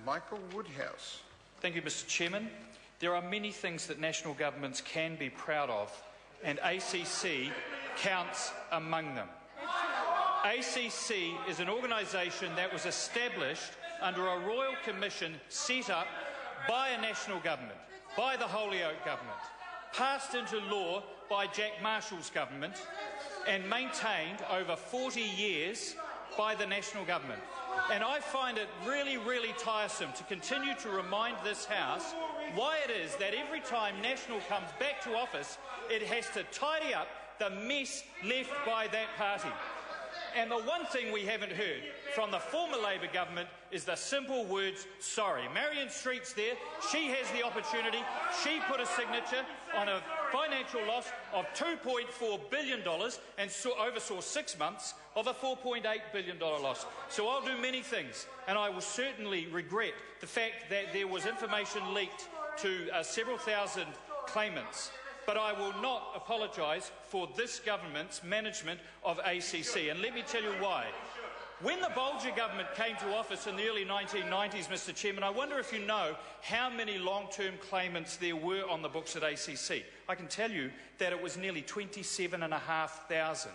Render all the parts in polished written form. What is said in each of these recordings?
Michael Woodhouse. Thank you, Mr Chairman. There are many things that national governments can be proud of, and ACC counts among them. ACC is an organisation that was established under a royal commission set up by a national government, by the Holyoake government, passed into law by Jack Marshall's government, and maintained over 40 years by the national government. And I find it really, really tiresome to continue to remind this House why it is that every time National comes back to office, it has to tidy up the mess left by that party. And the one thing we haven't heard from the former Labor government is the simple words, sorry. Marion Street's there. She has the opportunity. She put a signature on a financial loss of $2.4 billion and oversaw 6 months of a $4.8 billion loss. So I'll do many things, and I will certainly regret the fact that there was information leaked to several thousand claimants. But I will not apologise for this government's management of ACC, and let me tell you why. When the Bolger government came to office in the early 1990s, Mr Chairman, I wonder if you know how many long-term claimants there were on the books at ACC. I can tell you that it was nearly 27,500.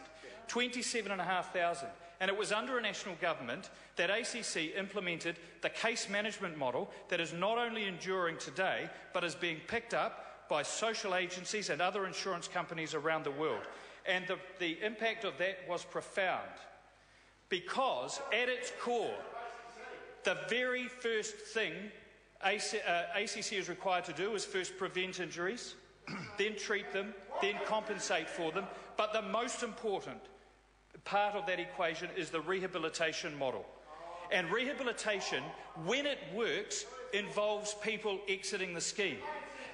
27,500. And it was under a national government that ACC implemented the case management model that is not only enduring today, but is being picked up by social agencies and other insurance companies around the world. And the impact of that was profound, because at its core, the very first thing ACC is required to do is first prevent injuries, then treat them, then compensate for them. But the most important part of that equation is the rehabilitation model. And rehabilitation, when it works, involves people exiting the scheme.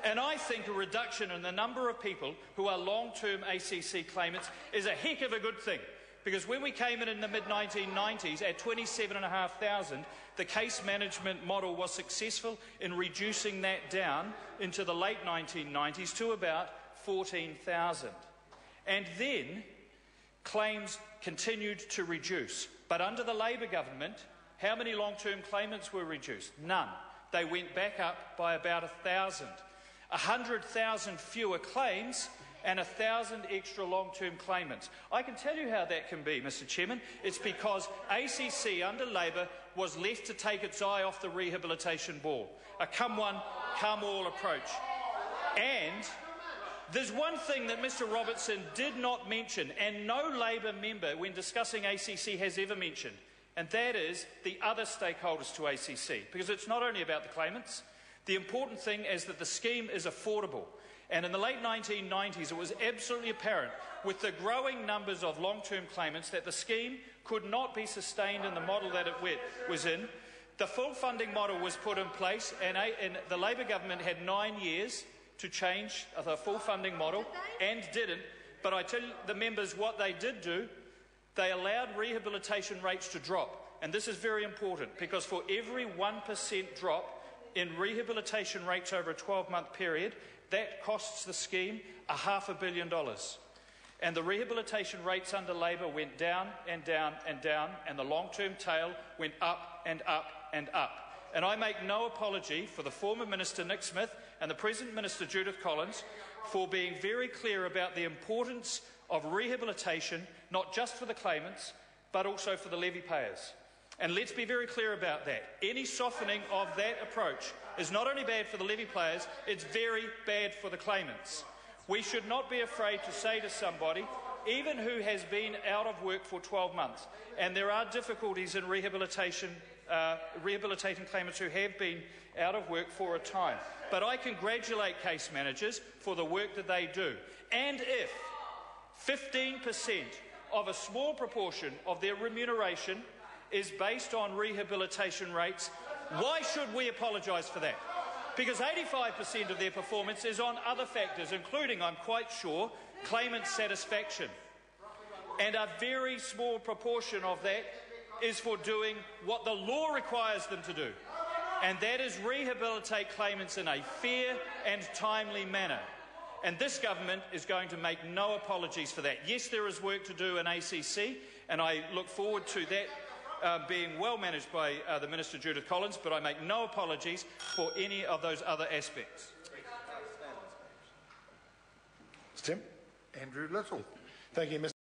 And I think a reduction in the number of people who are long-term ACC claimants is a heck of a good thing. Because when we came in the mid-1990s at 27,500, the case management model was successful in reducing that down into the late 1990s to about 14,000. And then claims continued to reduce. But under the Labor government, how many long-term claimants were reduced? None. They went back up by about 1,000. 100,000 fewer claims and 1,000 extra long-term claimants. I can tell you how that can be, Mr Chairman. It's because ACC under Labor was left to take its eye off the rehabilitation ball. A come one, come all approach. And there's one thing that Mr Robertson did not mention, and no Labor member when discussing ACC has ever mentioned, and that is the other stakeholders to ACC. Because it's not only about the claimants. The important thing is that the scheme is affordable. And in the late 1990s, it was absolutely apparent with the growing numbers of long-term claimants that the scheme could not be sustained in the model that it was in. The full funding model was put in place, and the Labor government had 9 years to change the full funding model and didn't. But I tell you, the members, what they did do, they allowed rehabilitation rates to drop. And this is very important, because for every 1% drop in rehabilitation rates over a 12-month period, that costs the scheme $500 million. And the rehabilitation rates under Labor went down and down and down, and the long-term tail went up and up and up. And I make no apology for the former Minister Nick Smith and the present Minister Judith Collins for being very clear about the importance of rehabilitation, not just for the claimants, but also for the levy payers. And let's be very clear about that. Any softening of that approach is not only bad for the levy payers, it's very bad for the claimants. We should not be afraid to say to somebody, even who has been out of work for 12 months, and there are difficulties in rehabilitating claimants who have been out of work for a time. But I congratulate case managers for the work that they do. And if 15% of a small proportion of their remuneration is based on rehabilitation rates, why should we apologise for that? Because 85% of their performance is on other factors, including, I'm quite sure, claimant satisfaction. And a very small proportion of that is for doing what the law requires them to do, and that is rehabilitate claimants in a fair and timely manner. And this government is going to make no apologies for that. Yes, there is work to do in ACC, and I look forward to that being well managed by the Minister Judith Collins, but I make no apologies for any of those other aspects. Tim? Andrew Little. Thank you, Mr.